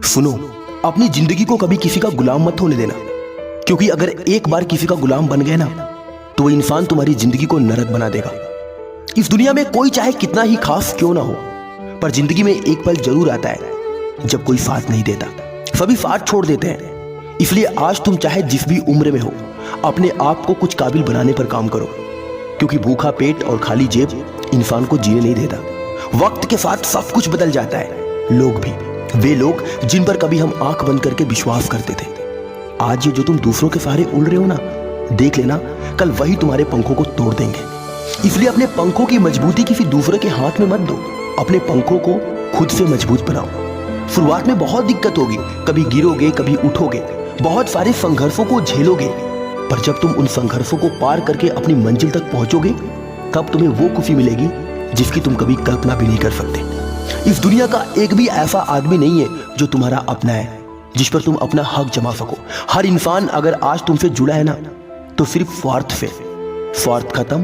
सुनो, अपनी जिंदगी को कभी किसी का गुलाम मत होने देना, क्योंकि अगर एक बार किसी का गुलाम बन गए ना तो वो इंसान तुम्हारी जिंदगी को नरक बना देगा। इस दुनिया में कोई चाहे कितना ही खास क्यों ना हो, पर जिंदगी में एक पल जरूर आता है जब कोई साथ नहीं देता, सभी साथ छोड़ देते हैं। इसलिए आज तुम चाहे जिस भी उम्र में हो, अपने आप को कुछ काबिल बनाने पर काम करो, क्योंकि भूखा पेट और खाली जेब इंसान को जीने नहीं देता। वक्त के साथ सब कुछ बदल जाता है, लोग भी, वे लोग जिन पर कभी हम आंख बंद करके विश्वास करते थे। आज ये जो तुम दूसरों के सहारे उड़ रहे हो ना, देख लेना कल वही तुम्हारे पंखों को तोड़ देंगे। इसलिए अपने पंखों की मजबूती किसी दूसरे के हाथ में मत दो, अपने पंखों को खुद से मजबूत बनाओ। शुरुआत में बहुत दिक्कत होगी, कभी गिरोगे कभी उठोगे, बहुत सारे संघर्षों को झेलोगे, पर जब तुम उन संघर्षों को पार करके अपनी मंजिल तक पहुंचोगे तब तुम्हें वो खुशी मिलेगी जिसकी तुम कभी कल्पना भी नहीं कर सकते। इस दुनिया का एक भी ऐसा आदमी नहीं है जो तुम्हारा अपना है, जिस पर तुम अपना हक जमा सको। हर इंसान अगर आज तुमसे जुड़ा है ना तो सिर्फ स्वार्थ से, स्वार्थ खत्म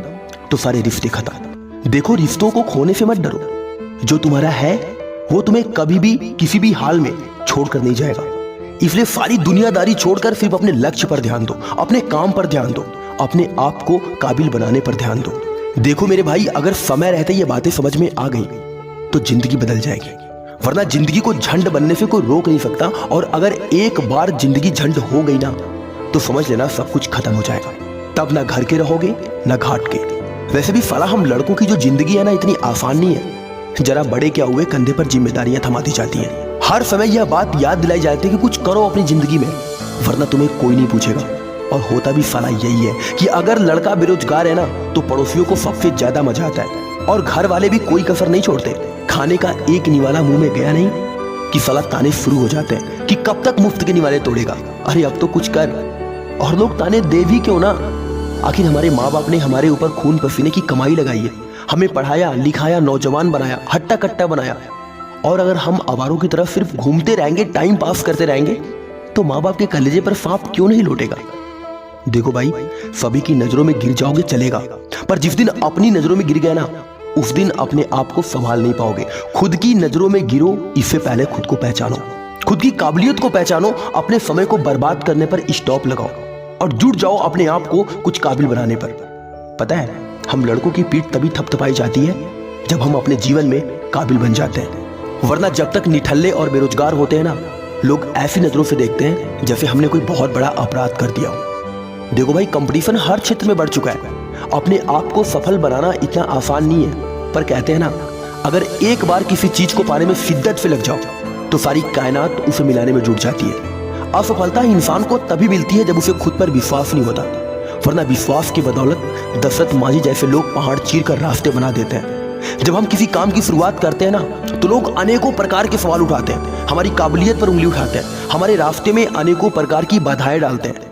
तो सारे रिश्ते खत्म। देखो, रिश्तों को खोने से मत डरो, जो तुम्हारा है वो तुम्हें कभी भी किसी भी हाल में छोड़कर नहीं जाएगा। इसलिए सारी दुनियादारी छोड़कर सिर्फ अपने लक्ष्य पर ध्यान दो, अपने काम पर ध्यान दो, अपने आप को काबिल बनाने पर ध्यान दो। देखो मेरे भाई, अगर समय रहते ये बातें समझ में आ गई तो जिंदगी बदल जाएगी, वरना जिंदगी को झंड बनने से कोई रोक नहीं सकता। और अगर एक बार जिंदगी झंड हो गई ना तो समझ लेना सब कुछ खत्म हो जाएगा, तब ना घर के रहोगे ना घाट के। वैसे भी साला हम लड़कों की जो जिंदगी है ना इतनी आसान नहीं है। जरा बड़े क्या हुए, कंधे पर जिम्मेदारियां थमा दी जाती हैं। हर समय यह बात याद दिलाई जाती है कि कुछ करो अपनी जिंदगी में, वरना तुम्हें कोई नहीं पूछेगा। और होता भी साला यही है कि अगर लड़का बेरोजगार है ना तो पड़ोसियों को सबसे ज्यादा मजा आता है, और घर वाले भी कोई कसर नहीं छोड़ते। खाने का एक निवाला मुंह में गया नहीं कि साला ताने शुरू हो जाते हैं कि कब तक मुफ्त के निवाले तोड़ेगा, अरे अब तो कुछ कर। और लोग ताने दे भी क्यों ना, आखिर हमारे माँ बाप ने हमारे ऊपर खून पसीने की कमाई लगाई है, हमें पढ़ाया लिखाया, नौजवान बनाया, हट्टा कट्टा बनाया। और अगर हम आवारों की तरफ सिर्फ घूमते रहेंगे, टाइम पास करते रहेंगे, तो माँ बाप के कलेजे पर सांप क्यों नहीं लौटेगा। देखो भाई, सभी की नजरों में गिर जाओगे चलेगा, पर जिस दिन अपनी नजरों में गिर गया ना उस दिन अपने आप को संभाल नहीं पाओगे। खुद की नजरों में गिरो, इससे पहले खुद को पहचानो, खुद की काबिलियत को पहचानो, अपने समय को बर्बाद करने पर स्टॉप लगाओ और जुट जाओ अपने आप को कुछ काबिल बनाने पर। पता है, हम लड़कों की पीठ तभी थपथपाई जाती है जब हम अपने जीवन में काबिल बन जाते हैं, वरना जब तक निठल्ले और बेरोजगार होते हैं ना, लोग ऐसी नजरों से देखते हैं जैसे हमने कोई बहुत बड़ा अपराध कर दिया हो। देखो भाई, कंपटीशन हर क्षेत्र में बढ़ चुका है, अपने आप को सफल बनाना इतना आसान नहीं है। पर कहते हैं ना, अगर एक बार किसी चीज को पाने में शिद्दत से लग जाओ तो सारी कायनात उसे मिलाने में जुट जाती है। असफलता इंसान को तभी मिलती है जब उसे खुद पर विश्वास नहीं होता, वरना विश्वास की बदौलत दशरथ माझी जैसे लोग पहाड़ चीर कर रास्ते बना देते हैं। जब हम किसी काम की शुरुआत करते हैं ना तो लोग अनेकों प्रकार के सवाल उठाते हैं, हमारी काबिलियत पर उंगली उठाते हैं, हमारे रास्ते में अनेकों प्रकार की बाधाएं डालते हैं।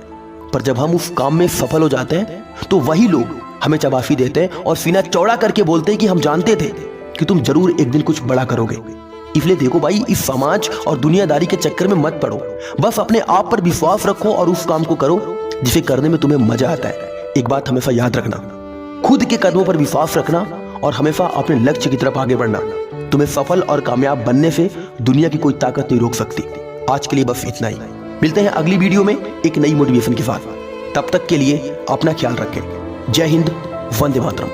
पर जब हम उस काम में सफल हो जाते हैं तो वही लोग हमें शाबाशी देते हैं और सीना चौड़ा करके बोलते हैं कि हम जानते थे कि तुम जरूर एक दिन कुछ बड़ा करोगे। इसलिए देखो भाई, इस समाज और दुनियादारी के चक्कर में मत पड़ो, बस अपने आप पर विश्वास रखो और उस काम को करो जिसे करने में तुम्हें मजा आता है। एक बात हमेशा याद रखना, खुद के कदमों पर विश्वास रखना और हमेशा अपने लक्ष्य की तरफ आगे बढ़ना। तुम्हें सफल और कामयाब बनने से दुनिया की कोई ताकत नहीं रोक सकती। आज के लिए बस इतना ही, मिलते हैं अगली वीडियो में एक नई मोटिवेशन के साथ। तब तक के लिए अपना ख्याल रखें। जय हिंद, वंदे मातरम।